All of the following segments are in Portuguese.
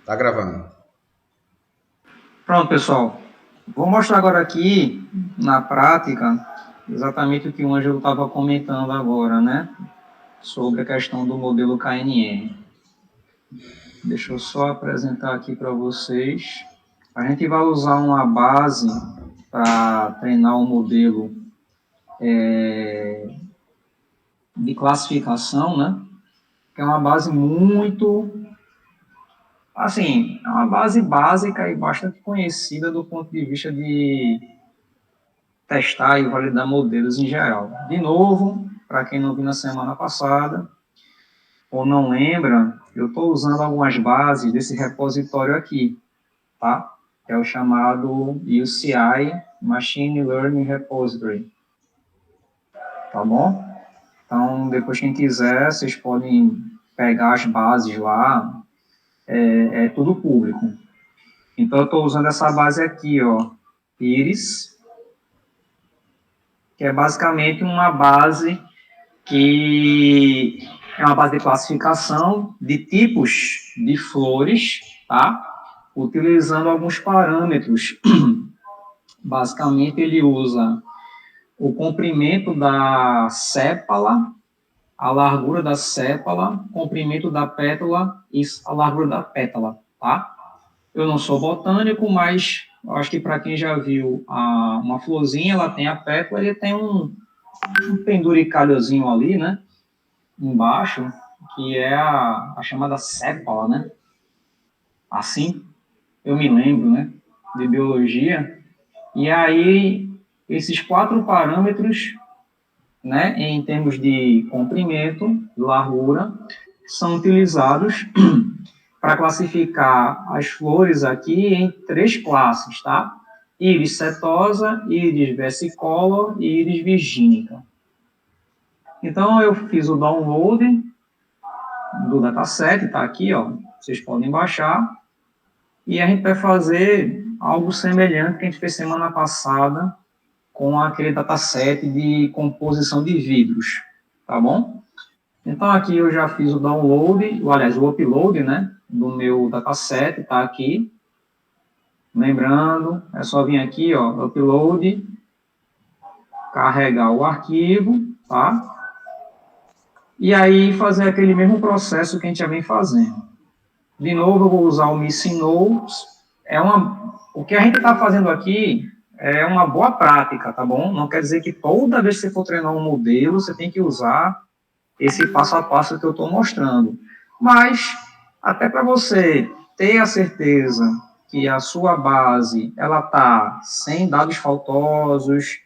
Tá gravando. Pronto, pessoal. Vou mostrar agora aqui, na prática, exatamente o que o Ângelo estava comentando agora, né? Sobre a questão do modelo KNN. Deixa eu só apresentar aqui para vocês. A gente vai usar uma base para treinar o modelo de classificação, né? Que é uma base muito, assim, é uma base básica e bastante conhecida do ponto de vista de testar e validar modelos em geral. De novo, para quem não viu na semana passada ou não lembra, eu estou usando algumas bases desse repositório aqui, tá? Que é o chamado UCI Machine Learning Repository, tá bom? Então, depois quem quiser, vocês podem pegar as bases lá, é tudo público. Então, eu estou usando essa base aqui, ó, Iris, que é basicamente uma base que é uma base de classificação de tipos de flores, tá? Utilizando alguns parâmetros. Basicamente, ele usa o comprimento da sépala, a largura da sépala, comprimento da pétala e a largura da pétala, tá? Eu não sou botânico, mas acho que para quem já viu uma florzinha, ela tem a pétala e tem um penduricalhozinho ali, né? Embaixo, que é a chamada sépala, né? Assim, eu me lembro, né? De biologia. E aí, esses quatro parâmetros, né? Em termos de comprimento, largura, são utilizados para classificar as flores aqui em três classes, tá? Íris setosa, íris versicolor e íris virgínica. Então, eu fiz o download do dataset, está aqui, ó, vocês podem baixar, e a gente vai fazer algo semelhante que a gente fez semana passada com aquele dataset de composição de vidros, tá bom? Então aqui eu já fiz o download, aliás, o upload, né, do meu dataset, tá aqui. Lembrando, é só vir aqui, ó, upload, carregar o arquivo, tá? E aí fazer aquele mesmo processo que a gente já vem fazendo. De novo, eu vou usar o Missing Notes. O que a gente está fazendo aqui é uma boa prática, tá bom? Não quer dizer que toda vez que você for treinar um modelo, você tem que usar esse passo a passo que eu estou mostrando. Mas, até para você ter a certeza que a sua base ela está sem dados faltosos,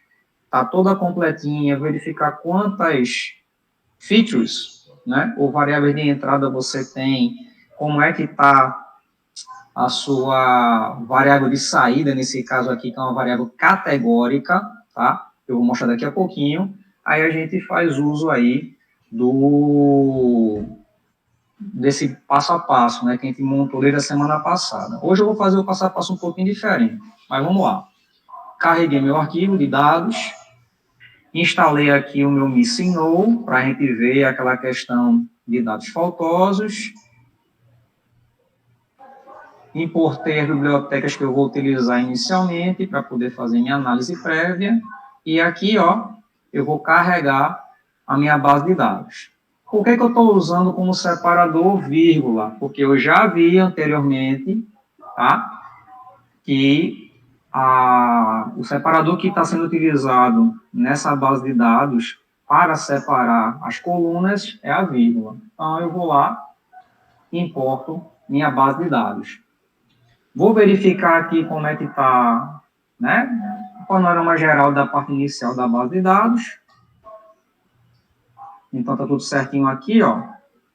está toda completinha, verificar quantas features, né, ou variáveis de entrada você tem, como é que está a sua variável de saída, nesse caso aqui, que é uma variável categórica, tá? Eu vou mostrar daqui a pouquinho. Aí a gente faz uso aí desse passo a passo, né, que a gente montou desde a semana passada. Hoje eu vou fazer o passo a passo um pouquinho diferente, mas vamos lá. Carreguei meu arquivo de dados, instalei aqui o meu Missing No, para a gente ver aquela questão de dados faltosos. Importei as bibliotecas que eu vou utilizar inicialmente para poder fazer minha análise prévia. E aqui, ó, eu vou carregar a minha base de dados. Por que eu estou usando como separador vírgula? Porque eu já vi anteriormente, tá, que o separador que está sendo utilizado nessa base de dados para separar as colunas é a vírgula. Então, eu vou lá e importo minha base de dados. Vou verificar aqui como é que está, né, o panorama geral da parte inicial da base de dados. Então, está tudo certinho aqui, ó.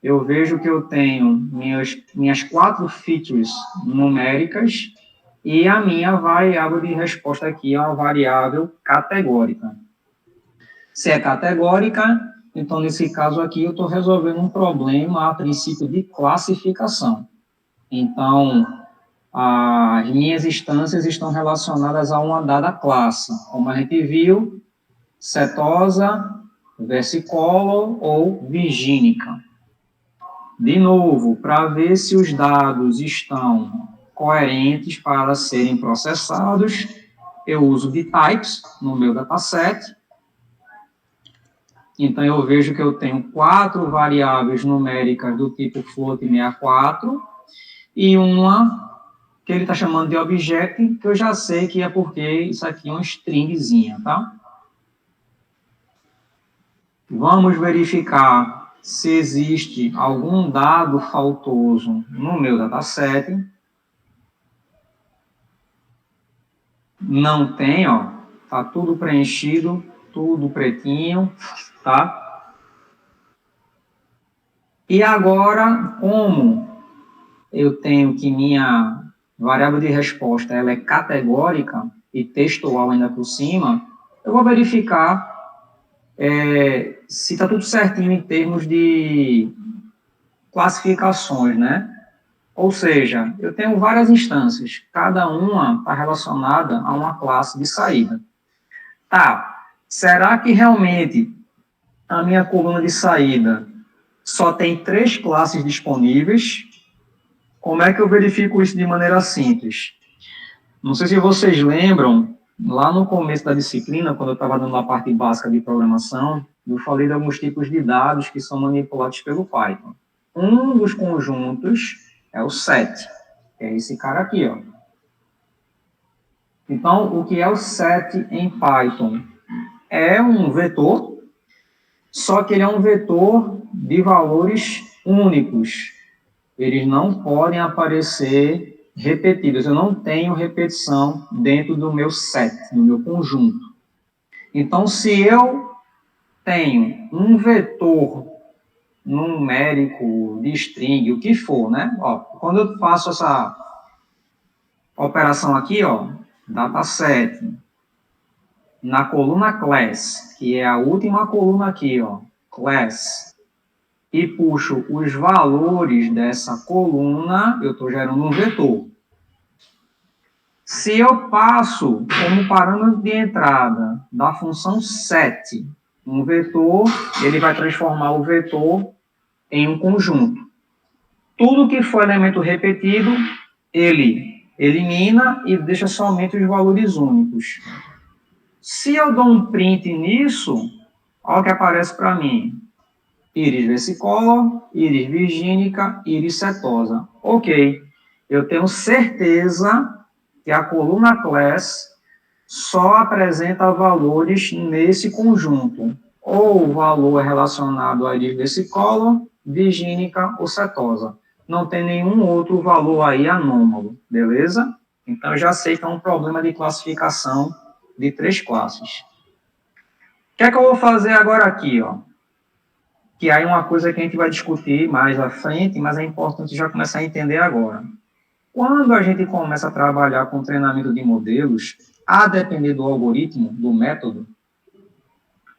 Eu vejo que eu tenho minhas quatro features numéricas e a minha variável de resposta aqui é uma variável categórica. Se é categórica, então, nesse caso aqui, eu estou resolvendo um problema a princípio de classificação. Então, as minhas instâncias estão relacionadas a uma dada classe. Como a gente viu, setosa, versicolor ou virgínica. De novo, para ver se os dados estão coerentes para serem processados, eu uso de types no meu dataset. Então, eu vejo que eu tenho 4 variáveis numéricas do tipo float64 e uma que ele está chamando de object, que eu já sei que é porque isso aqui é uma stringzinha, tá? Vamos verificar se existe algum dado faltoso no meu dataset. Não tem, ó. Tá tudo preenchido, tudo pretinho, tá? E agora, como eu tenho que minha variável de resposta ela é categórica e textual ainda por cima, eu vou verificar se está tudo certinho em termos de classificações, né? Ou seja, eu tenho várias instâncias, cada uma está relacionada a uma classe de saída. Tá, será que realmente a minha coluna de saída só tem 3 classes disponíveis? Como é que eu verifico isso de maneira simples? Não sei se vocês lembram, lá no começo da disciplina, quando eu estava dando a parte básica de programação, eu falei de alguns tipos de dados que são manipulados pelo Python. Um dos conjuntos é o set, que é esse cara aqui, ó. Então, o que é o set em Python? É um vetor, só que ele é um vetor de valores únicos. Eles não podem aparecer repetidos. Eu não tenho repetição dentro do meu set, do meu conjunto. Então, se eu tenho um vetor numérico de string, o que for, né? Ó, quando eu faço essa operação aqui, ó, dataset, na coluna class, que é a última coluna aqui, ó, class, e puxo os valores dessa coluna, eu estou gerando um vetor. Se eu passo como parâmetro de entrada da função set um vetor, ele vai transformar o vetor em um conjunto. Tudo que for elemento repetido, ele elimina e deixa somente os valores únicos. Se eu dou um print nisso, olha o que aparece para mim. Íris versicolor, íris virgínica, íris setosa. Ok, eu tenho certeza que a coluna class só apresenta valores nesse conjunto. Ou o valor é relacionado a íris versicolor, virgínica ou setosa. Não tem nenhum outro valor aí anômalo, beleza? Então, eu já sei que é um problema de classificação de 3 classes. O que é que eu vou fazer agora aqui, ó? Que aí é uma coisa que a gente vai discutir mais à frente, mas é importante já começar a entender agora. Quando a gente começa a trabalhar com treinamento de modelos, a depender do algoritmo, do método,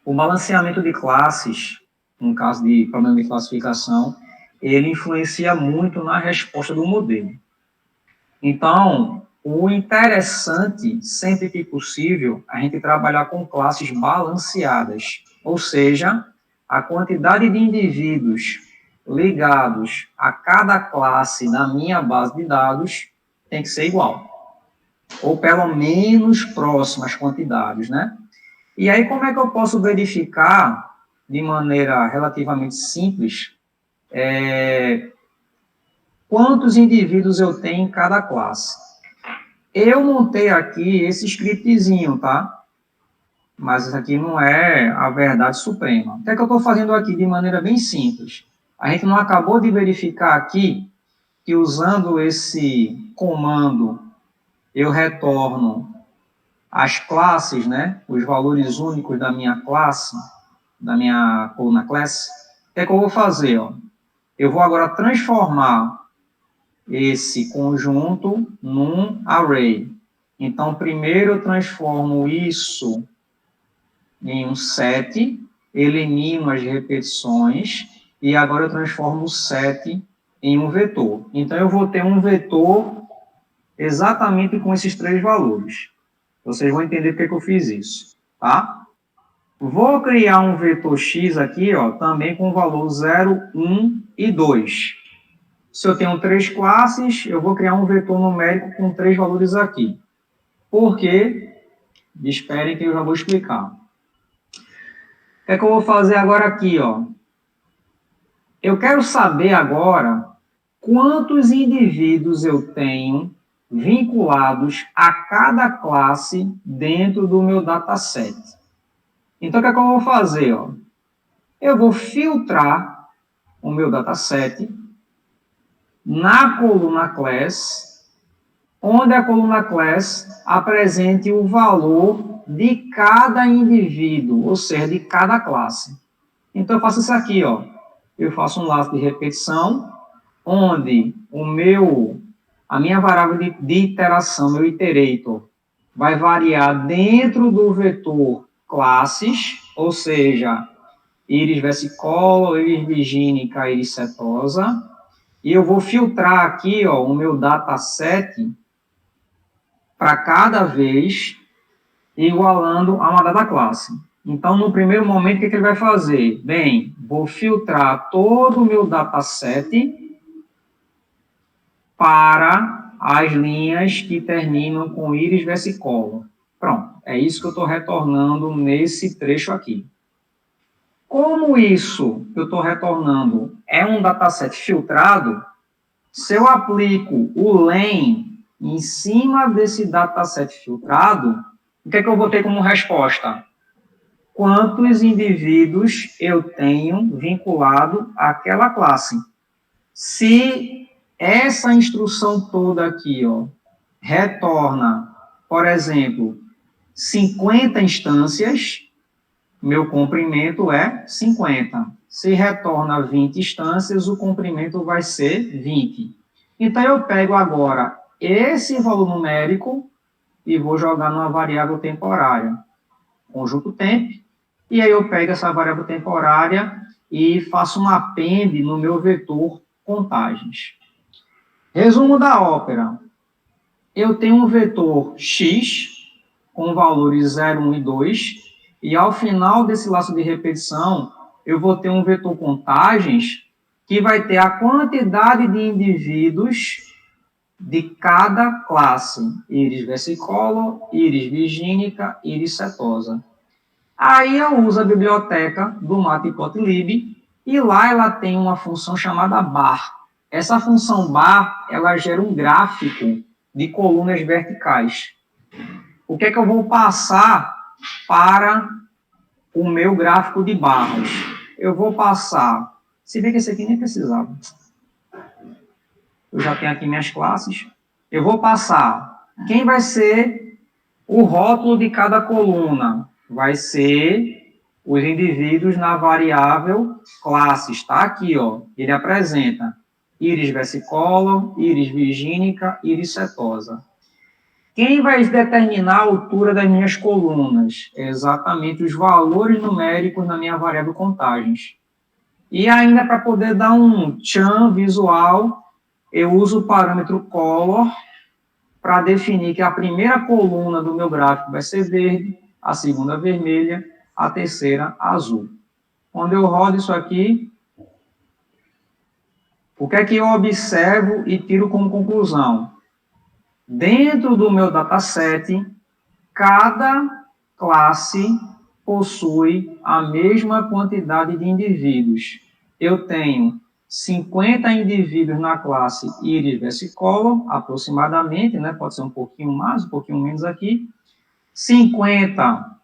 o balanceamento de classes, no caso de problema de classificação, ele influencia muito na resposta do modelo. Então, o interessante, sempre que possível, a gente trabalhar com classes balanceadas, ou seja, a quantidade de indivíduos ligados a cada classe na minha base de dados tem que ser igual, ou pelo menos próximas quantidades, né? E aí, como é que eu posso verificar, de maneira relativamente simples, quantos indivíduos eu tenho em cada classe? Eu montei aqui esse scriptzinho, tá? Mas isso aqui não é a verdade suprema. O que é que eu estou fazendo aqui de maneira bem simples? A gente não acabou de verificar aqui que usando esse comando eu retorno as classes, né? Os valores únicos da minha classe, da minha coluna class. O que é que eu vou fazer? Ó? Eu vou agora transformar esse conjunto num array. Então, primeiro eu transformo isso em um set, elimino as repetições, e agora eu transformo o set em um vetor. Então, eu vou ter um vetor exatamente com esses 3 valores. Vocês vão entender por que eu fiz isso, tá? Vou criar um vetor x aqui, ó, também com o valor 0, 1 e 2. Se eu tenho 3 classes, eu vou criar um vetor numérico com 3 valores aqui. Por quê? Esperem que eu já vou explicar. O que é que eu vou fazer agora aqui, ó? Eu quero saber agora quantos indivíduos eu tenho vinculados a cada classe dentro do meu dataset. Então, o que é que eu vou fazer? Ó? Eu vou filtrar o meu dataset na coluna class, onde a coluna class apresente o valor de cada indivíduo, ou seja, de cada classe. Então, eu faço isso aqui, ó. Eu faço um laço de repetição, onde a minha variável de iteração, meu iterator, vai variar dentro do vetor classes, ou seja, íris versicolor, íris virgínica, íris setosa, e eu vou filtrar aqui, ó, o meu dataset para cada vez igualando a uma dada classe. Então, no primeiro momento, o que ele vai fazer? Bem, vou filtrar todo o meu dataset para as linhas que terminam com íris versicolor. Pronto, é isso que eu estou retornando nesse trecho aqui. Como isso que eu estou retornando é um dataset filtrado, se eu aplico o len em cima desse dataset filtrado, o que é que eu vou ter como resposta? Quantos indivíduos eu tenho vinculado àquela classe. Se essa instrução toda aqui, ó, retorna, por exemplo, 50 instâncias, meu comprimento é 50. Se retorna 20 instâncias, o comprimento vai ser 20. Então, eu pego agora esse valor numérico e vou jogar numa variável temporária, conjunto temp, e aí eu pego essa variável temporária e faço um append no meu vetor contagens. Resumo da ópera. Eu tenho um vetor x com valores 0, 1 e 2, e ao final desse laço de repetição, eu vou ter um vetor contagens que vai ter a quantidade de indivíduos de cada classe, íris versicolor, íris virgínica, íris setosa. Aí eu uso a biblioteca do matplotlib e lá ela tem uma função chamada bar. Essa função bar, ela gera um gráfico de colunas verticais. O que é que eu vou passar para o meu gráfico de barras? Eu vou passar, se bem que esse aqui nem precisava. Eu já tenho aqui minhas classes. Eu vou passar quem vai ser o rótulo de cada coluna. Vai ser os indivíduos na variável classes. Está aqui, ó. Ele apresenta íris versicolor, íris virgínica, íris setosa. Quem vai determinar a altura das minhas colunas? É exatamente os valores numéricos na minha variável contagens. E ainda para poder dar um tchan visual, eu uso o parâmetro color para definir que a primeira coluna do meu gráfico vai ser verde, a segunda vermelha, a terceira azul. Quando eu rodo isso aqui, o que é que eu observo e tiro como conclusão? Dentro do meu dataset, cada classe possui a mesma quantidade de indivíduos. Eu tenho 50 indivíduos na classe íris versicolor, aproximadamente, né? Pode ser um pouquinho mais, um pouquinho menos aqui. 50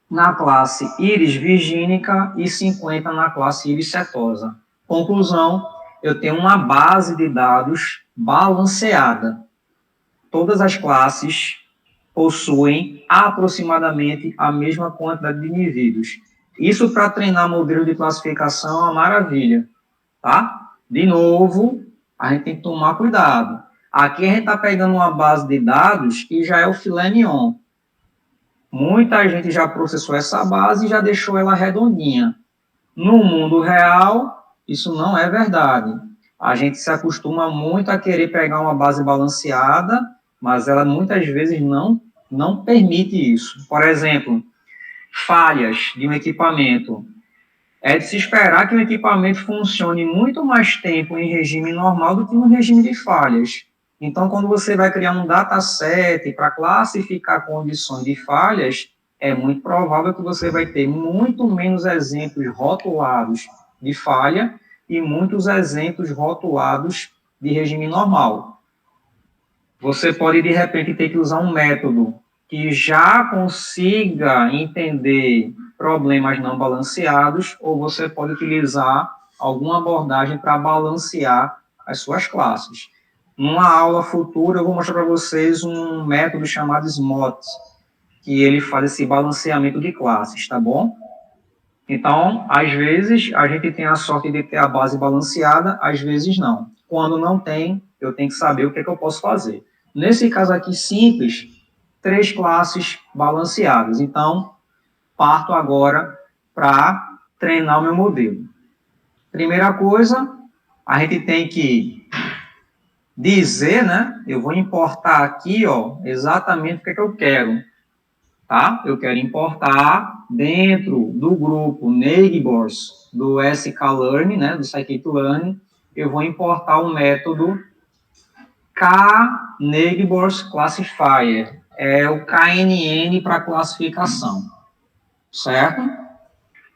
na classe íris virgínica e 50 na classe íris setosa. Conclusão, eu tenho uma base de dados balanceada. Todas as classes possuem aproximadamente a mesma quantidade de indivíduos. Isso para treinar modelo de classificação é uma maravilha, tá? De novo, a gente tem que tomar cuidado. Aqui a gente está pegando uma base de dados que já é o filé mignon. Muita gente já processou essa base e já deixou ela redondinha. No mundo real, isso não é verdade. A gente se acostuma muito a querer pegar uma base balanceada, mas ela muitas vezes não permite isso. Por exemplo, falhas de um equipamento. É de se esperar que o equipamento funcione muito mais tempo em regime normal do que no regime de falhas. Então, quando você vai criar um dataset para classificar condições de falhas, é muito provável que você vai ter muito menos exemplos rotulados de falha e muitos exemplos rotulados de regime normal. Você pode, de repente, ter que usar um método que já consiga entender problemas não balanceados, ou você pode utilizar alguma abordagem para balancear as suas classes. Numa aula futura, eu vou mostrar para vocês um método chamado SMOT, que ele faz esse balanceamento de classes, tá bom? Então, às vezes, a gente tem a sorte de ter a base balanceada, às vezes não. Quando não tem, eu tenho que saber o que é que eu posso fazer. Nesse caso aqui simples, 3 classes balanceadas. Então, parto agora para treinar o meu modelo. Primeira coisa, a gente tem que dizer, né? Eu vou importar aqui, ó, exatamente o que é que eu quero. Tá? Eu quero importar dentro do grupo neighbors do sklearn, né, do scikit-learn, eu vou importar o método kneighborsClassifier, é o KNN para classificação, certo?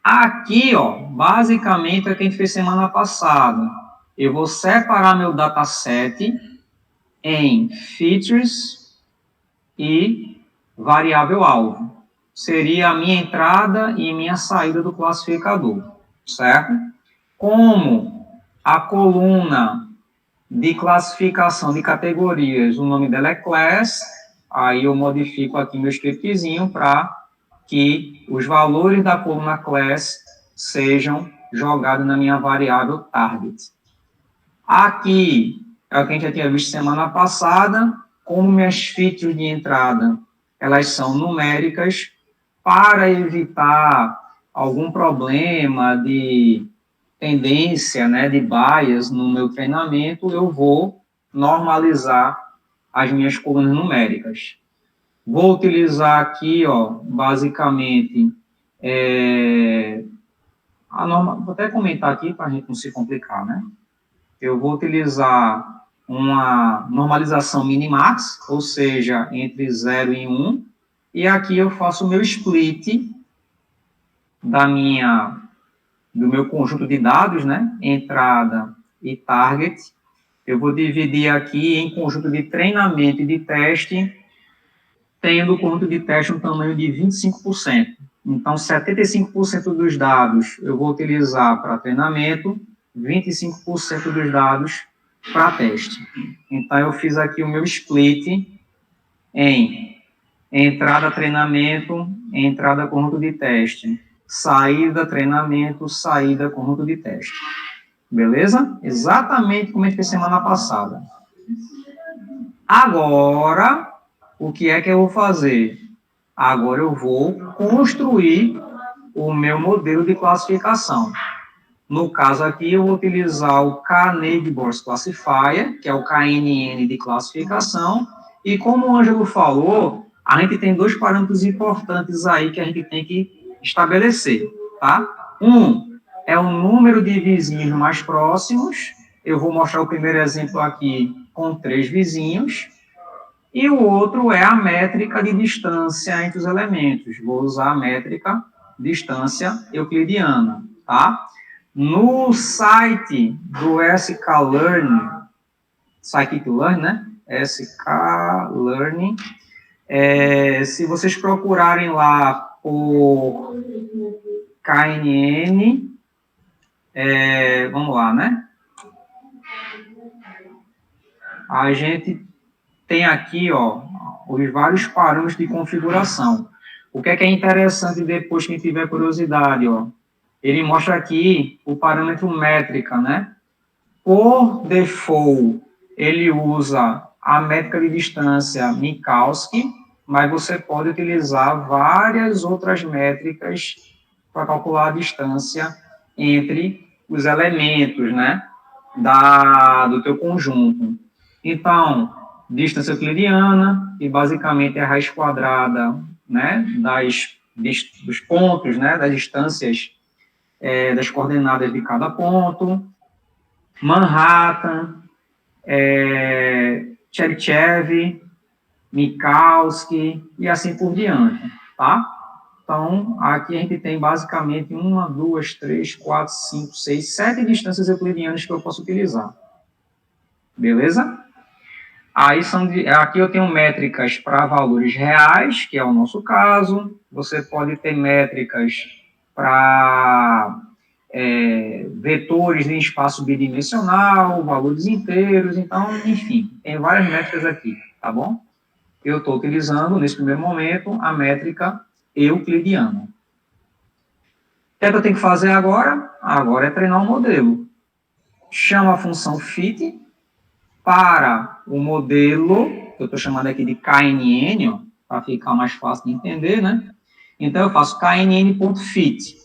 Aqui, ó, basicamente é o que a gente fez semana passada. Eu vou separar meu dataset em features e variável alvo. Seria a minha entrada e minha saída do classificador, certo? Como a coluna de classificação de categorias, o nome dela é class, aí eu modifico aqui meu scriptzinho para que os valores da coluna class sejam jogados na minha variável target. Aqui é o que a gente já tinha visto semana passada, como minhas features de entrada, elas são numéricas, para evitar algum problema de tendência, né, de bias no meu treinamento, eu vou normalizar as minhas colunas numéricas. Vou utilizar aqui, ó, basicamente, vou até comentar aqui para a gente não se complicar, né? Eu vou utilizar uma normalização minimax, ou seja, entre 0 e 1, e aqui eu faço o meu split do meu conjunto de dados, né, entrada e target. Eu vou dividir aqui em conjunto de treinamento e de teste, tendo o conjunto de teste um tamanho de 25%. Então, 75% dos dados eu vou utilizar para treinamento, 25% dos dados para teste. Então, eu fiz aqui o meu split em entrada treinamento, entrada conjunto de teste, saída treinamento, saída conjunto de teste. Beleza? Exatamente como a gente fez semana passada. Agora, o que é que eu vou fazer? Agora eu vou construir o meu modelo de classificação. No caso aqui, eu vou utilizar o kneighborsClassifier, que é o KNN de classificação, e como o Ângelo falou, a gente tem 2 parâmetros importantes aí que a gente tem que estabelecer, tá? Um é o número de vizinhos mais próximos. Eu vou mostrar o primeiro exemplo aqui com 3 vizinhos. E o outro é a métrica de distância entre os elementos. Vou usar a métrica distância euclidiana, tá? No site do sklearn, scikit-learn, né? sklearn, se vocês procurarem lá por KNN, vamos lá, né? A gente tem aqui, ó, os vários parâmetros de configuração. O que é interessante depois, quem tiver curiosidade, ó, ele mostra aqui o parâmetro métrica, né? Por default, ele usa a métrica de distância Minkowski, mas você pode utilizar várias outras métricas para calcular a distância entre os elementos, né, do teu conjunto. Então, distância euclidiana, que basicamente é a raiz quadrada, né, dos pontos, né, das distâncias das coordenadas de cada ponto, Manhattan, Chebyshev, Minkowski e assim por diante, tá? Então, aqui a gente tem basicamente 1, 2, 3, 4, 5, 6, 7 distâncias euclidianas que eu posso utilizar. Beleza? Aí aqui eu tenho métricas para valores reais, que é o nosso caso. Você pode ter métricas para vetores em espaço bidimensional, valores inteiros. Então, enfim, tem várias métricas aqui, tá bom? Eu estou utilizando, nesse primeiro momento, a métrica euclidiana. O que é que eu tenho que fazer agora? Agora é treinar um modelo. Chama a função fit para o modelo, que eu estou chamando aqui de KNN, para ficar mais fácil de entender, né? Então, eu faço knn.fit.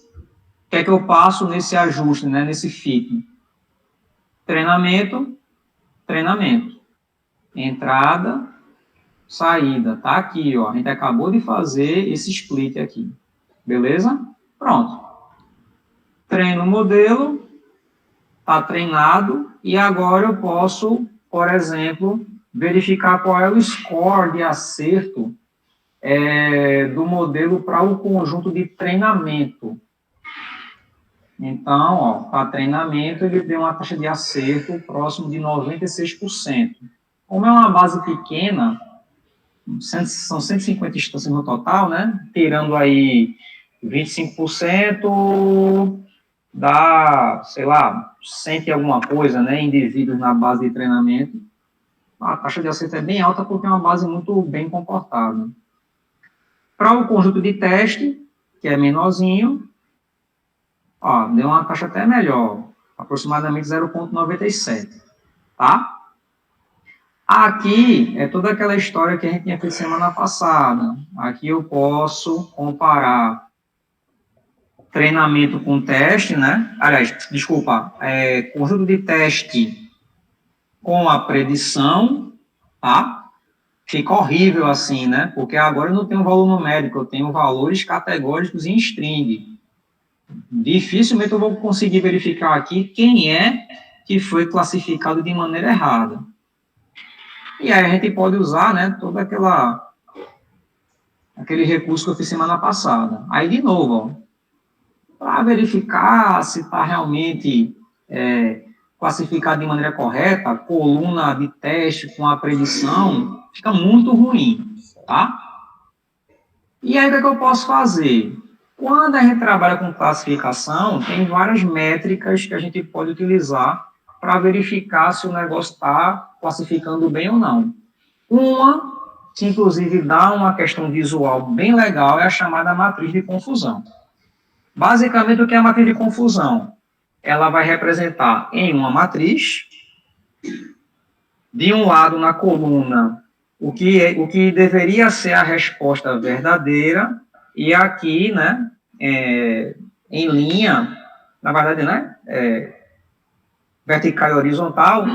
O que é que eu passo nesse ajuste, né, nesse fit? Treinamento, treinamento. Entrada, saída. Tá aqui, ó. A gente acabou de fazer esse split aqui. Beleza? Pronto. Treino o modelo, está treinado, e agora eu posso, por exemplo, verificar qual é o score de acerto do modelo para o conjunto de treinamento. Então, ó, para treinamento, ele deu uma taxa de acerto próximo de 96%. Como é uma base pequena, são 150 instâncias no total, né? Tirando aí 25%, dá, sei lá, 100 e alguma coisa, né? Indivíduos na base de treinamento. A taxa de acerto é bem alta porque é uma base muito bem comportada. Para o conjunto de teste, que é menorzinho, ó, deu uma taxa até melhor, aproximadamente 0,97, tá? Aqui é toda aquela história que a gente tinha feito semana passada. Aqui eu posso comparar treinamento com teste, né? Aliás, desculpa, conjunto de teste com a predição, tá? Fica horrível assim, né? Porque agora eu não tenho valor numérico, eu tenho valores categóricos em string. Dificilmente eu vou conseguir verificar aqui quem é que foi classificado de maneira errada. E aí a gente pode usar, né, todo aquele recurso que eu fiz semana passada. Aí, de novo, para verificar se está realmente classificado de maneira correta, a coluna de teste com a predição fica muito ruim, tá? E aí, o que é que eu posso fazer? Quando a gente trabalha com classificação, tem várias métricas que a gente pode utilizar para verificar se o negócio está classificando bem ou não. Uma, que inclusive dá uma questão visual bem legal, é a chamada matriz de confusão. Basicamente, o que é a matriz de confusão? Ela vai representar em uma matriz, de um lado na coluna, o que deveria ser a resposta verdadeira, e aqui, né, em linha, na verdade, né, vertical e horizontal,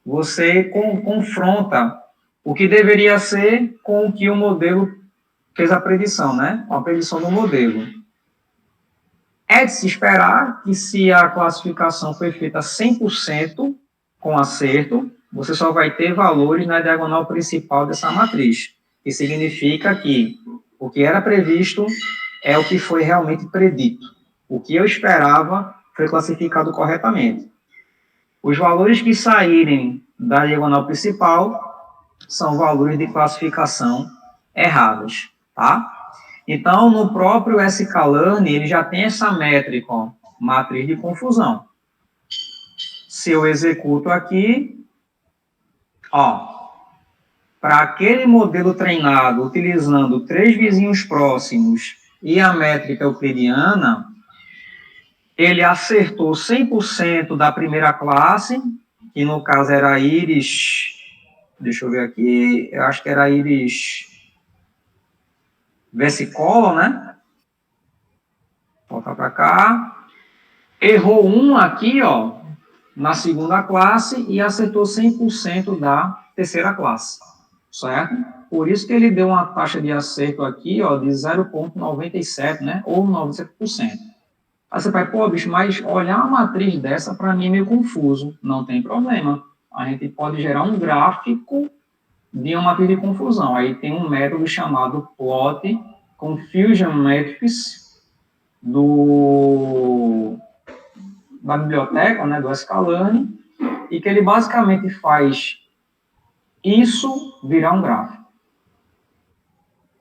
você confronta o que deveria ser com o que o modelo fez a predição, né, com a predição do modelo. É de se esperar que se a classificação foi feita 100% com acerto, você só vai ter valores na diagonal principal dessa matriz, que significa que o que era previsto é o que foi realmente predito. O que eu esperava foi classificado corretamente. Os valores que saírem da diagonal principal são valores de classificação errados, tá? Então, no próprio sklearn, ele já tem essa métrica, ó, matriz de confusão. Se eu executo aqui, ó, para aquele modelo treinado utilizando 3 vizinhos próximos e a métrica euclidiana, ele acertou 100% da primeira classe, que no caso era a íris, deixa eu ver aqui, eu acho que era a íris versicolor, né? Voltar para cá. Errou um aqui, ó, na segunda classe e acertou 100% da terceira classe, certo? Por isso que ele deu uma taxa de acerto aqui, ó, de 0,97, né, ou 97%, Aí você vai, pô, bicho, mas olhar uma matriz dessa para mim é meio confuso. Não tem problema. A gente pode gerar um gráfico de uma matriz de confusão. Aí tem um método chamado Plot Confusion Matrix da biblioteca, né, do Scalani, e que ele basicamente faz isso virar um gráfico.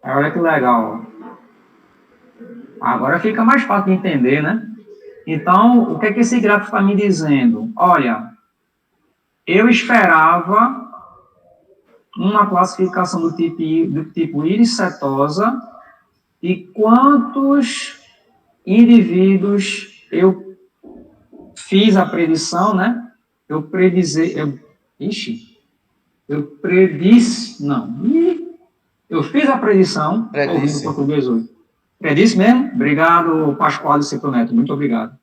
Aí olha que legal. Agora fica mais fácil de entender, né? Então, o que é que esse gráfico está me dizendo? Olha, eu esperava uma classificação do tipo íris setosa e quantos indivíduos eu fiz a predição, né? Eu predisse, eu fiz a predição, estou ouvindo português hoje. Predisse mesmo? Obrigado, Pascoal e Cito Neto, muito obrigado.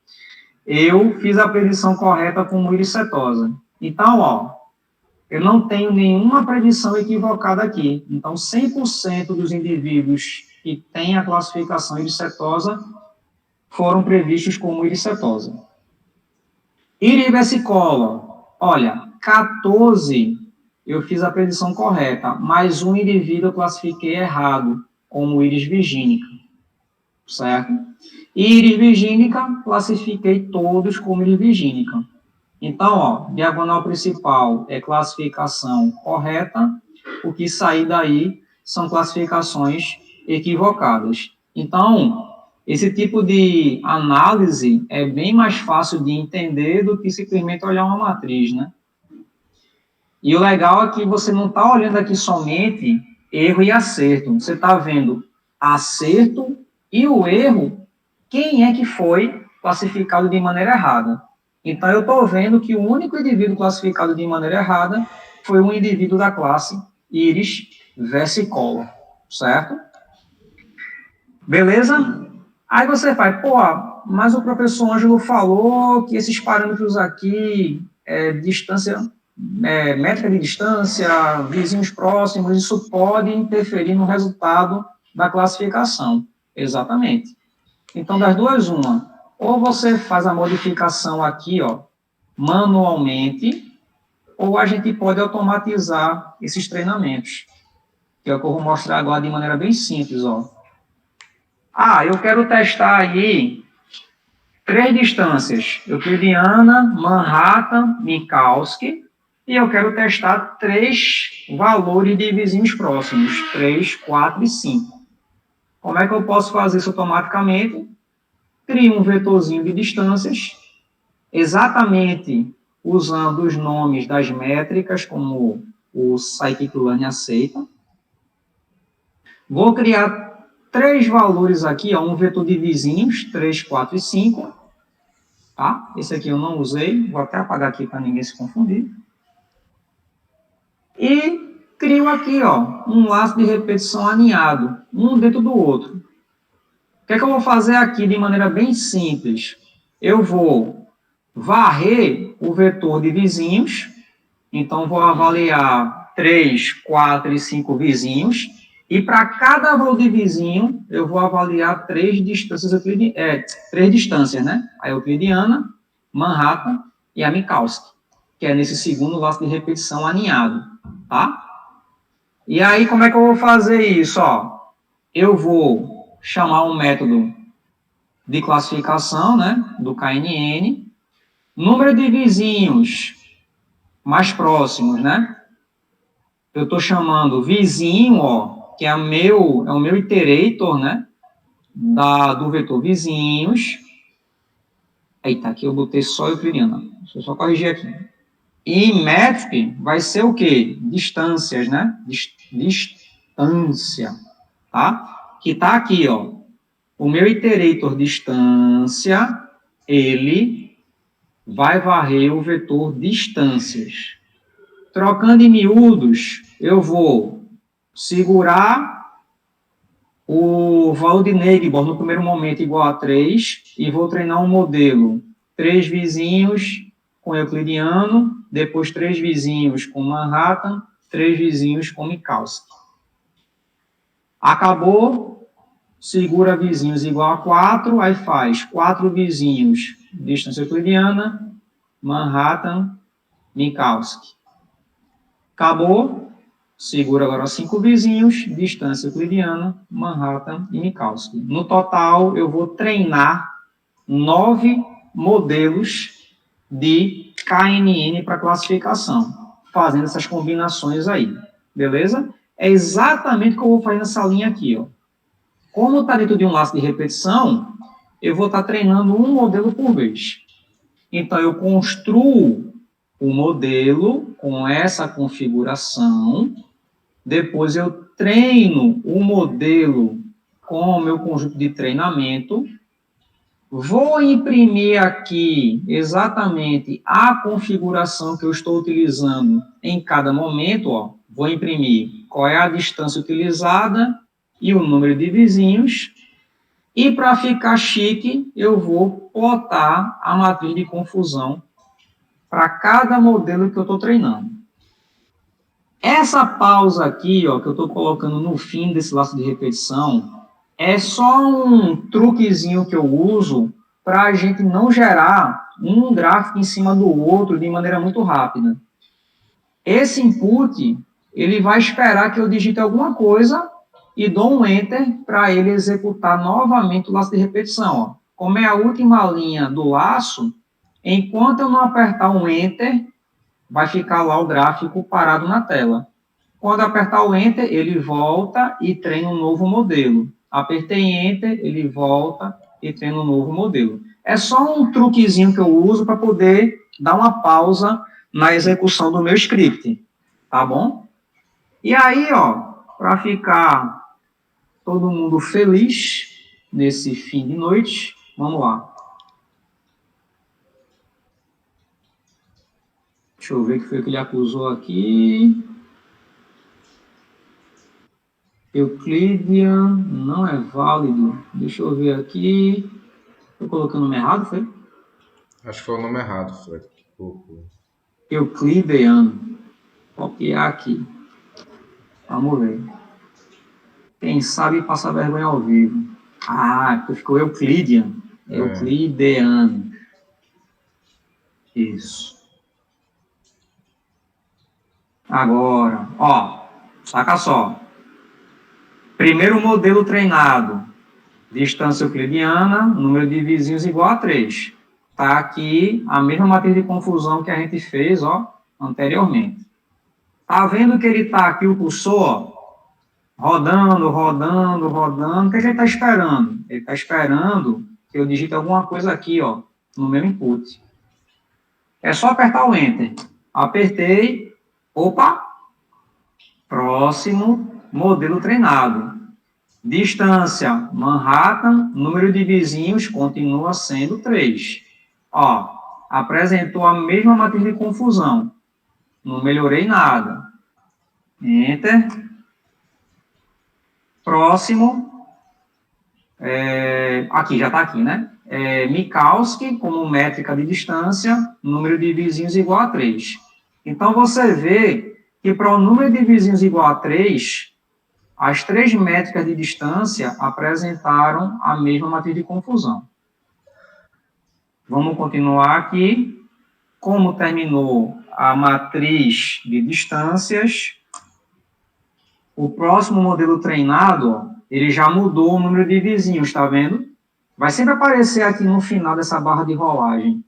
Eu fiz a predição correta como íris setosa. Então, ó, eu não tenho nenhuma predição equivocada aqui. Então, 100% dos indivíduos que têm a classificação íris setosa foram previstos como íris setosa. Íris versicolor, olha, 14 eu fiz a predição correta, mas um indivíduo eu classifiquei errado, como íris virgínica, certo? Íris virgínica, classifiquei todos como íris virgínica. Então, ó, diagonal principal é classificação correta, o que sair daí são classificações equivocadas. Então, esse tipo de análise é bem mais fácil de entender do que simplesmente olhar uma matriz, né? E o legal é que você não está olhando aqui somente erro e acerto. Você está vendo acerto e o erro, quem é que foi classificado de maneira errada. Então, eu estou vendo que o único indivíduo classificado de maneira errada foi um indivíduo da classe íris versicolor, certo? Beleza? Aí você faz, pô, mas o professor Ângelo falou que esses parâmetros aqui, distância, métrica de distância, vizinhos próximos, isso pode interferir no resultado da classificação. Exatamente. Então, das duas, uma. Ou você faz a modificação aqui, ó, manualmente, ou a gente pode automatizar esses treinamentos, que é o que eu vou mostrar agora de maneira bem simples, ó. Eu quero testar aí 3 distâncias, Euclidiana, Manhattan, Minkowski, e eu quero testar 3 valores de vizinhos próximos, 3, 4 e 5. Como é que eu posso fazer isso automaticamente? Crio um vetorzinho de distâncias, exatamente usando os nomes das métricas, como o Scikit-learn aceita. Vou criar 3 valores aqui, ó, um vetor de vizinhos, 3, 4 e 5. Tá? Esse aqui eu não usei, vou até apagar aqui para ninguém se confundir. E crio aqui, ó, um laço de repetição alinhado, um dentro do outro. O que é que eu vou fazer aqui de maneira bem simples? Eu vou varrer o vetor de vizinhos, então vou avaliar 3, 4 e 5 vizinhos, e para cada valor de vizinho, eu vou avaliar 3 distâncias, 3 distâncias, né? A euclidiana, Manhattan e a Minkowski, que é nesse segundo laço de repetição alinhado, tá? E aí, como é que eu vou fazer isso? Ó, eu vou chamar um método de classificação, né, do KNN, número de vizinhos mais próximos, né? Eu estou chamando vizinho, ó, que é o meu iterator, né, do vetor vizinhos. Eita, aqui eu botei só euclidiana. Deixa eu só corrigir aqui. E metric vai ser o quê? Distâncias, né? Distância, tá? Que tá aqui, ó. O meu iterator distância, ele vai varrer o vetor distâncias. Trocando em miúdos, eu vou segurar o valor de Negbor no primeiro momento igual a 3 e vou treinar um modelo 3 vizinhos com euclidiano, depois 3 vizinhos com Manhattan, 3 vizinhos com Minkowski. Acabou, segura vizinhos igual a 4, aí faz 4 vizinhos, distância euclidiana, Manhattan, Minkowski. Acabou, segura agora 5 vizinhos, distância euclidiana, Manhattan e Minkowski. No total, eu vou treinar 9 modelos de KNN para classificação, fazendo essas combinações aí, beleza? É exatamente o que eu vou fazer nessa linha aqui, ó. Como está dentro de um laço de repetição, eu vou estar treinando um modelo por vez. Então, eu construo o modelo com essa configuração, depois eu treino o modelo com o meu conjunto de treinamento, vou imprimir aqui exatamente a configuração que eu estou utilizando em cada momento, ó. Vou imprimir qual é a distância utilizada e o número de vizinhos. E para ficar chique, eu vou botar a matriz de confusão para cada modelo que eu estou treinando. Essa pausa aqui, ó, que eu estou colocando no fim desse laço de repetição, é só um truquezinho que eu uso para a gente não gerar um gráfico em cima do outro de maneira muito rápida. Esse input, ele vai esperar que eu digite alguma coisa e dou um Enter para ele executar novamente o laço de repetição. Ó. Como é a última linha do laço, enquanto eu não apertar um Enter, vai ficar lá o gráfico parado na tela. Quando apertar o Enter, ele volta e treina um novo modelo. Apertei Enter, ele volta e treina um novo modelo. É só um truquezinho que eu uso para poder dar uma pausa na execução do meu script, tá bom? E aí, ó, para ficar todo mundo feliz nesse fim de noite, vamos lá. Deixa eu ver o que foi que ele acusou aqui. Euclidean não é válido. Deixa eu ver aqui. Estou colocando o nome errado, foi? Acho que foi o nome errado, Fred. Euclidean. Copiar aqui. Vamos ver. Quem sabe passar vergonha ao vivo. Ah, porque ficou Euclidean. Euclidean. Isso. Agora, ó, saca só. Primeiro modelo treinado, distância euclidiana, número de vizinhos igual a 3. Está aqui a mesma matriz de confusão que a gente fez, ó, anteriormente. Tá vendo que ele está aqui, o cursor, ó, rodando, rodando, rodando. O que a gente está esperando? Ele está esperando que eu digite alguma coisa aqui, ó, no meu input. É só apertar o Enter. Apertei, opa, próximo modelo treinado. Distância, Manhattan, número de vizinhos continua sendo 3. Ó, apresentou a mesma matriz de confusão. Não melhorei nada. Enter. Próximo. Aqui, já está aqui, né? Minkowski, como métrica de distância, número de vizinhos igual a 3. Então, você vê que para o número de vizinhos igual a 3, as 3 métricas de distância apresentaram a mesma matriz de confusão. Vamos continuar aqui. Como terminou a matriz de distâncias, o próximo modelo treinado, ó, ele já mudou o número de vizinhos, está vendo? Vai sempre aparecer aqui no final dessa barra de rolagem.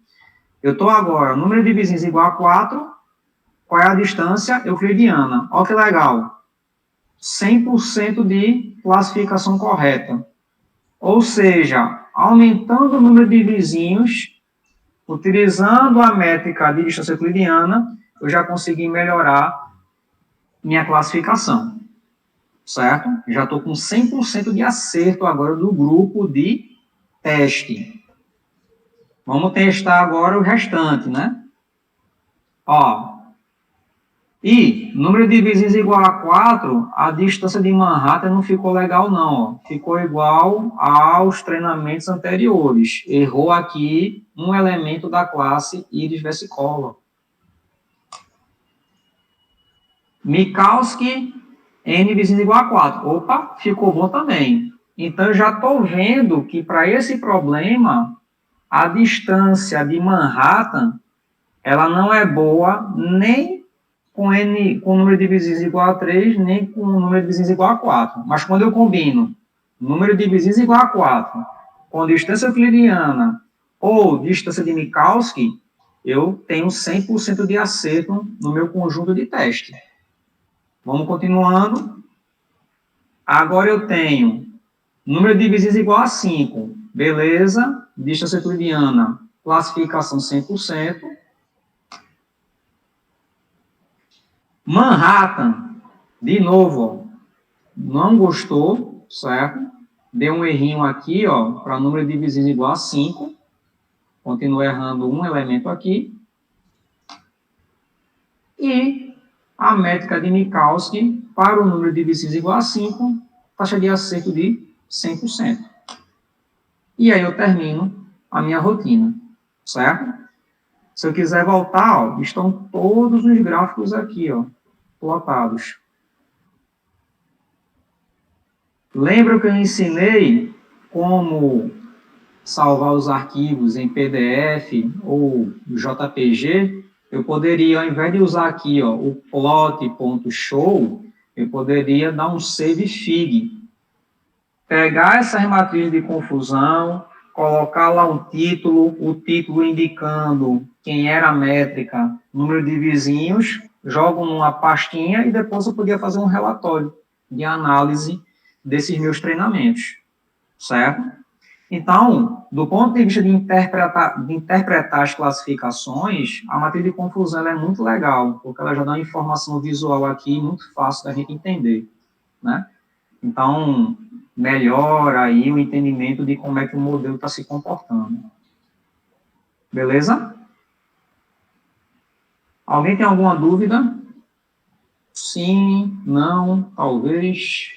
Eu estou agora, número de vizinhos igual a 4, qual é a distância euclidiana? Olha que legal. 100% de classificação correta. Ou seja, aumentando o número de vizinhos, utilizando a métrica de distância euclidiana, eu já consegui melhorar minha classificação. Certo? Já estou com 100% de acerto agora do grupo de teste. Vamos testar agora o restante, né? Ó. E, número de vizinhos igual a 4, a distância de Manhattan não ficou legal, não. Ó. Ficou igual aos treinamentos anteriores. Errou aqui um elemento da classe íris versicolor. Minkowski, n vizinhos igual a 4. Opa, ficou bom também. Então, eu já estou vendo que para esse problema, a distância de Manhattan, ela não é boa nem com o número de vizinhos igual a 3, nem com o número de vizinhos igual a 4. Mas quando eu combino número de vizinhos igual a 4 com distância euclidiana ou distância de Minkowski, eu tenho 100% de acerto no meu conjunto de teste. Vamos continuando. Agora eu tenho número de vizinhos igual a 5. Beleza. Distância euclidiana, classificação 100%. Manhattan, de novo, ó, não gostou, certo? Deu um errinho aqui, ó, para número de vizinhos igual a 5. Continua errando um elemento aqui. E a métrica de Minkowski para o número de vizinhos igual a 5, taxa de acerto de 100%. E aí eu termino a minha rotina, certo? Se eu quiser voltar, ó, estão todos os gráficos aqui, ó, plotados. Lembra que eu ensinei como salvar os arquivos em PDF ou JPG? Eu poderia, ao invés de usar aqui, ó, o plot.show, eu poderia dar um save fig. Pegar essas matrizes de confusão, colocar lá um título, o título indicando quem era a métrica, número de vizinhos, jogo numa pastinha e depois eu podia fazer um relatório de análise desses meus treinamentos, certo? Então, do ponto de vista de interpretar as classificações, a matriz de confusão ela é muito legal, porque ela já dá uma informação visual aqui muito fácil da gente entender, né? Então, melhora aí o entendimento de como é que o modelo está se comportando. Beleza? Alguém tem alguma dúvida? Sim, não, talvez.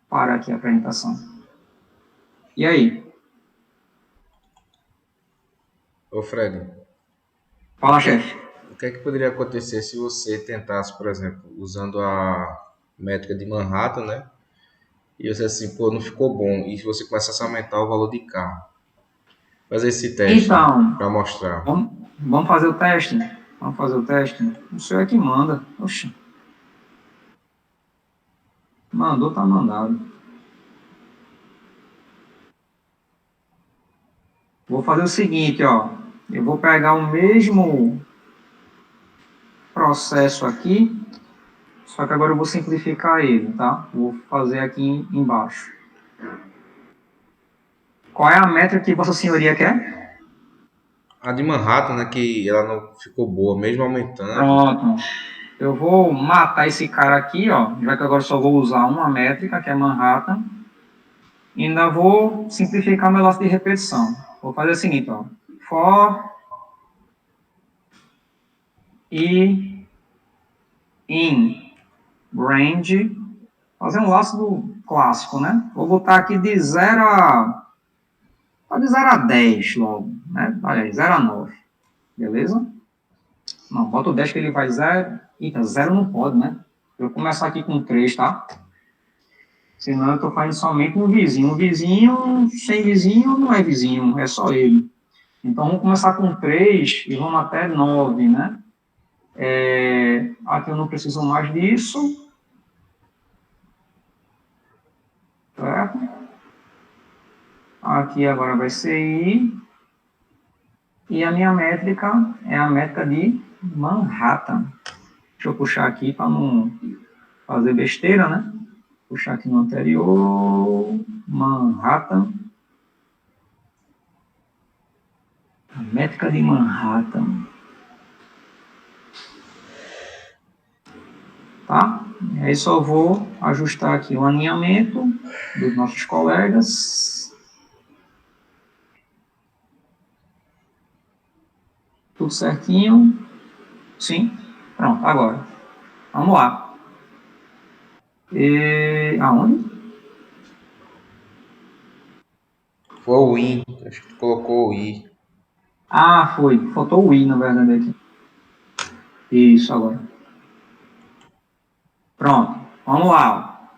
Para aqui a apresentação. E aí? Ô, Fred, Fala, chefe. o que é que poderia acontecer se você tentasse, por exemplo, usando a métrica de Manhattan, né? E você assim, pô, não ficou bom. E você começasse a aumentar o valor de carro. Fazer esse teste Então, para mostrar. vamos fazer o teste? Vamos fazer o teste? O senhor é que manda. Oxi. Mandou, tá mandado. Vou fazer o seguinte, ó. Eu vou pegar o mesmo processo aqui, só que agora eu vou simplificar ele, tá? Vou fazer aqui embaixo. Qual é a métrica que Vossa Senhoria quer? A de Manhattan, né, que ela não ficou boa, mesmo aumentando. Pronto. Eu vou matar esse cara aqui, ó, já que agora só vou usar uma métrica, que é Manhattan. E ainda vou simplificar o meu laço de repetição. Vou fazer o seguinte, ó. For e in range, fazer um laço do clássico, né? Vou botar aqui de 0 a 10 logo, né? Olha aí, 0 a 9, beleza? Não, bota o 10 que ele vai 0. Eita, 0 não pode, né? Eu vou começar aqui com 3, tá? Senão eu estou fazendo somente um vizinho. Um vizinho, sem vizinho, não é vizinho, é só ele. Então, vamos começar com 3 e vamos até 9, né? Aqui eu não preciso mais disso. Certo? Aqui agora vai ser I. E a minha métrica é a métrica de Manhattan. Deixa eu puxar aqui para não fazer besteira, né? Puxar aqui no anterior. Manhattan. A métrica de Manhattan. Tá? E aí só vou ajustar aqui o alinhamento dos nossos colegas. Tudo certinho? Sim? Pronto, agora. Vamos lá. Aonde? Foi o win, acho que tu colocou o i. Ah, foi. Faltou o I, na verdade, aqui. Isso, agora. Pronto. Vamos lá.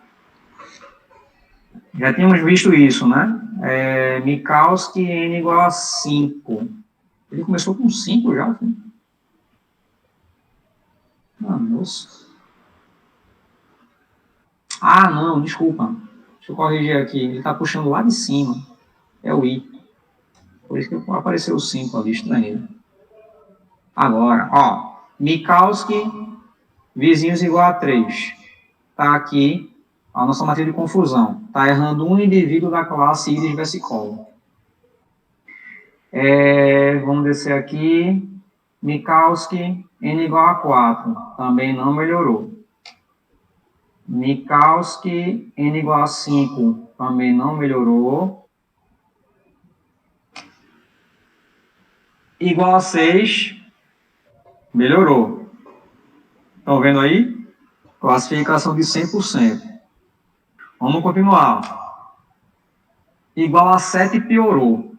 Já tínhamos visto isso, né? Minkowski n igual a 5. Ele começou com 5 já? Filho? Ah, nossa. Ah, não, desculpa. Deixa eu corrigir aqui. Ele está puxando lá de cima. É o I. Por isso que apareceu o 5 ali, estranho. Agora, ó. Minkowski, vizinhos igual a 3. Está aqui a nossa matriz de confusão. Está errando um indivíduo da classe íris versicolor. Vamos descer aqui. Minkowski, n igual a 4. Também não melhorou. Minkowski, n igual a 5. Também não melhorou. Igual a 6. Melhorou. Estão vendo aí? Classificação de 100%. Vamos continuar. Igual a 7 piorou.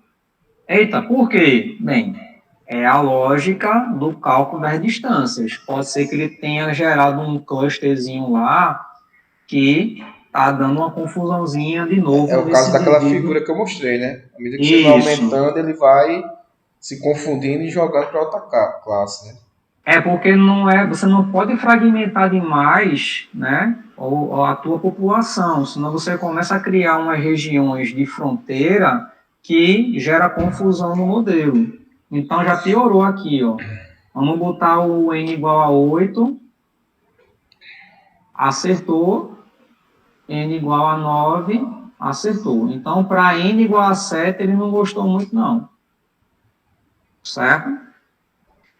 Eita, por quê? Bem, é a lógica do cálculo das distâncias. Pode ser que ele tenha gerado um clusterzinho lá que está dando uma confusãozinha de novo É o nesse caso daquela indivíduo. figura que eu mostrei, né? À medida que você vai Isso. aumentando, ele vai se confundindo e jogando para outra classe, né? Porque você não pode fragmentar demais, né, ou a tua população, senão você começa a criar umas regiões de fronteira que gera confusão no modelo. Então já piorou aqui, ó. Vamos botar o n igual a 8, acertou, n igual a 9, acertou. Então, para n igual a 7, ele não gostou muito, não. Certo?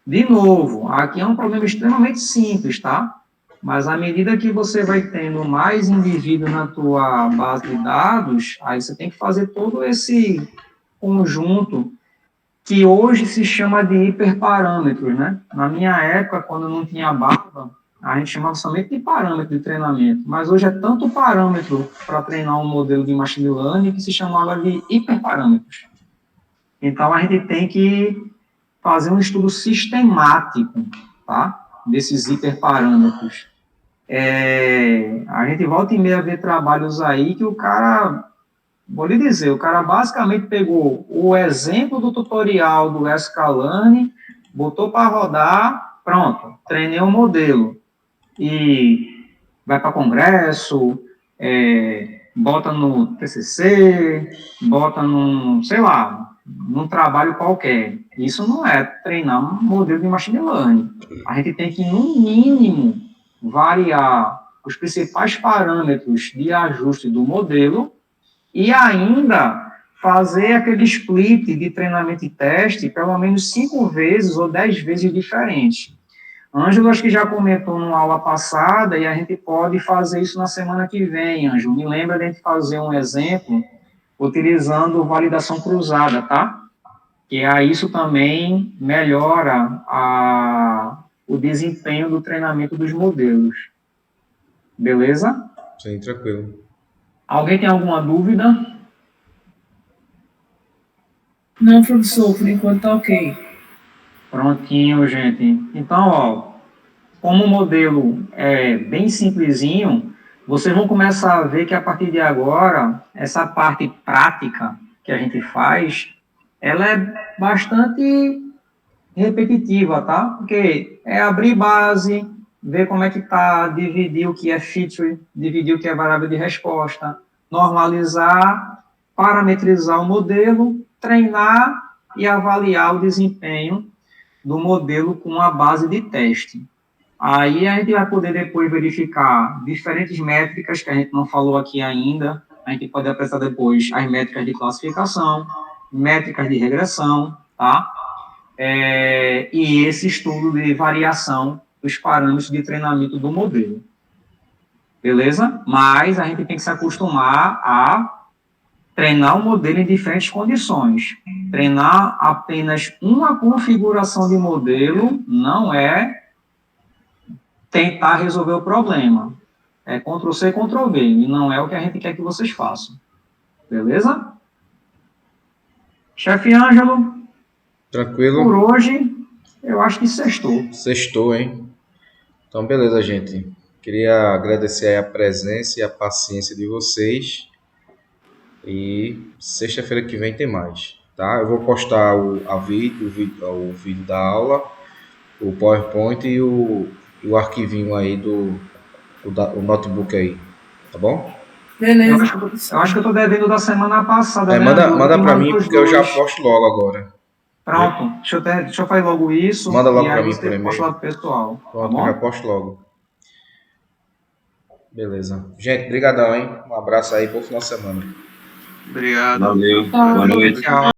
De novo, aqui é um problema extremamente simples, tá? Mas à medida que você vai tendo mais indivíduos na tua base de dados, aí você tem que fazer todo esse conjunto que hoje se chama de hiperparâmetros, né? Na minha época, quando não tinha barba, a gente chamava somente de parâmetro de treinamento, mas hoje é tanto parâmetro para treinar um modelo de machine learning que se chamava de hiperparâmetros. Então, a gente tem que fazer um estudo sistemático, tá? Desses hiperparâmetros. A gente volta e meia ver trabalhos aí que o cara, vou lhe dizer, o cara basicamente pegou o exemplo do tutorial do Scalane, botou para rodar, pronto, treinei um modelo. E vai para congresso, bota no TCC, bota num, sei lá, num trabalho qualquer. Isso não é treinar um modelo de machine learning. A gente tem que, no mínimo, variar os principais parâmetros de ajuste do modelo e ainda fazer aquele split de treinamento e teste pelo menos 5 vezes ou 10 vezes diferente. Ângelo, acho que já comentou numa aula passada e a gente pode fazer isso na semana que vem, Ângelo. Me lembra de a gente fazer um exemplo utilizando validação cruzada, tá? Que aí isso também melhora o desempenho do treinamento dos modelos. Beleza? Sim, tranquilo. Alguém tem alguma dúvida? Não, professor, por enquanto tá ok. Prontinho, gente. Então, ó, como o modelo é bem simplesinho, vocês vão começar a ver que a partir de agora, essa parte prática que a gente faz, ela é bastante repetitiva, tá? Porque é abrir base, ver como é que tá, dividir o que é feature, dividir o que é variável de resposta, normalizar, parametrizar o modelo, treinar e avaliar o desempenho do modelo com a base de teste. Aí a gente vai poder depois verificar diferentes métricas que a gente não falou aqui ainda. A gente pode apresentar depois as métricas de classificação, métricas de regressão, tá? E esse estudo de variação dos parâmetros de treinamento do modelo. Beleza? Mas a gente tem que se acostumar a treinar o modelo em diferentes condições. Treinar apenas uma configuração de modelo não é tentar resolver o problema. É Ctrl+C, Ctrl+V, e não é o que a gente quer que vocês façam. Beleza? Chefe Ângelo, Tranquilo? por hoje, eu acho que sextou. Sextou, hein? Então, beleza, gente. Queria agradecer aí a presença e a paciência de vocês. E sexta-feira que vem tem mais, tá? Eu vou postar o vídeo da aula, o PowerPoint e o arquivinho aí o notebook aí, tá bom? Beleza, Eu professor. acho que eu tô devendo da semana passada, É, né? manda, Eu manda te pra mando mim os porque eu já dois. posto logo agora. Pronto, deixa eu fazer logo isso Manda e logo pra aí mim por você posta lá e-mail. pro pessoal, tá Pronto, que eu já bom? posto logo. Beleza. Gente, brigadão, hein? Um abraço aí, bom final de semana. Obrigado. Valeu, Tchau. boa noite. Tchau.